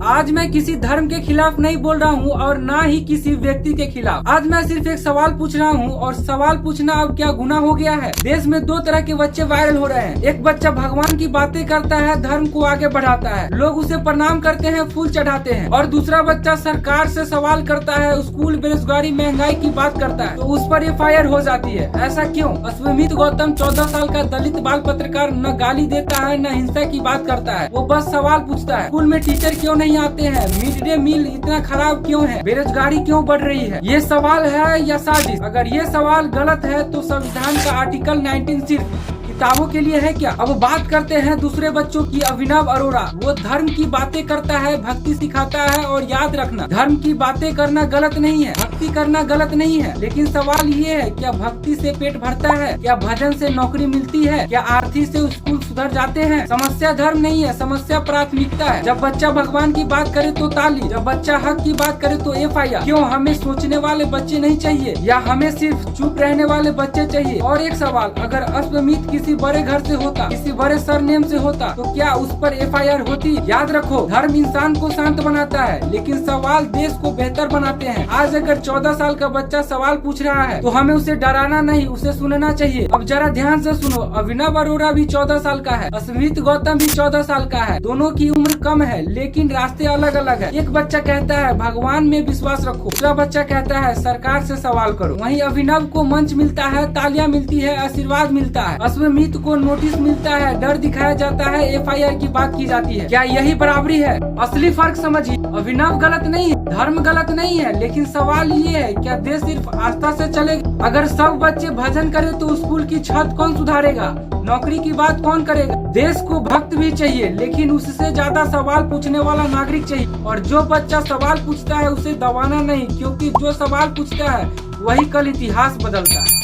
आज मैं किसी धर्म के खिलाफ नहीं बोल रहा हूँ और ना ही किसी व्यक्ति के खिलाफ। आज मैं सिर्फ एक सवाल पूछ रहा हूँ और सवाल पूछना अब क्या गुनाह हो गया है। देश में दो तरह के बच्चे वायरल हो रहे हैं। एक बच्चा भगवान की बातें करता है, धर्म को आगे बढ़ाता है, लोग उसे प्रणाम करते हैं, फूल चढ़ाते हैं, और दूसरा बच्चा सरकार से सवाल करता है, स्कूल बेरोजगारी महंगाई की बात करता है तो उस पर FIR हो जाती है। ऐसा क्यों? अश्वमीत गौतम 14 साल का दलित बाल पत्रकार न गाली देता है न हिंसा की बात करता है, वो बस सवाल पूछता है, स्कूल में टीचर क्यों नहीं आते हैं, मिड डे मील इतना खराब क्यों है, बेरोजगारी क्यों बढ़ रही है। ये सवाल है या साजिश? अगर ये सवाल गलत है तो संविधान का आर्टिकल 19 सिर्फ किताबों के लिए है क्या? अब बात करते हैं दूसरे बच्चों की। अभिनव अरोड़ा, वो धर्म की बातें करता है, भक्ति सिखाता है, और याद रखना धर्म की बातें करना गलत नहीं है, भक्ति करना गलत नहीं है, लेकिन सवाल ये है क्या भक्ति से पेट भरता है, क्या भजन से नौकरी मिलती है, क्या आरती से स्कूल सुधर जाते हैं। समस्या धर्म नहीं है, समस्या प्राथमिकता है। जब बच्चा भगवान की बात करे तो ताली, जब बच्चा हक की बात करे तो FIR। क्यों हमें सोचने वाले बच्चे नहीं चाहिए या हमें सिर्फ चुप रहने वाले बच्चे चाहिए? और एक सवाल, अगर अश्वमीत किसी बड़े घर से होता, किसी बड़े सरनेम से होता तो क्या उस पर FIR होती? याद रखो, धर्म इंसान को शांत बनाता है लेकिन सवाल देश को बेहतर बनाते हैं। आज अगर 14 साल का बच्चा सवाल पूछ रहा है तो हमें उसे डराना नहीं, उसे सुनना चाहिए। अब जरा ध्यान से सुनो, अभिनव अरोड़ा भी 14 साल का है, अश्वमीत गौतम भी 14 साल का है, दोनों की उम्र कम है लेकिन रास्ते अलग अलग है। एक बच्चा कहता है भगवान में विश्वास रखो, दूसरा बच्चा कहता है सरकार से सवाल करो। वहीं अभिनव को मंच मिलता है, तालियां मिलती है, आशीर्वाद मिलता है, अश्वमीत को नोटिस मिलता है, डर दिखाया जाता है, FIR की बात की जाती है। क्या यही बराबरी है? असली फर्क समझिए, अभिनव गलत नहीं है, धर्म गलत नहीं है, लेकिन सवाल ये है क्या देश सिर्फ आस्था से चलेगा? अगर सब बच्चे भजन करे तो स्कूल की छत कौन सुधारेगा, नौकरी की बात कौन करेगा? देश को भक्त भी चाहिए लेकिन उससे ज्यादा सवाल पूछने वाला नागरिक चाहिए। और जो बच्चा सवाल पूछता है उसे दबाना नहीं, क्योंकि जो सवाल पूछता है वही कल इतिहास बदलता है।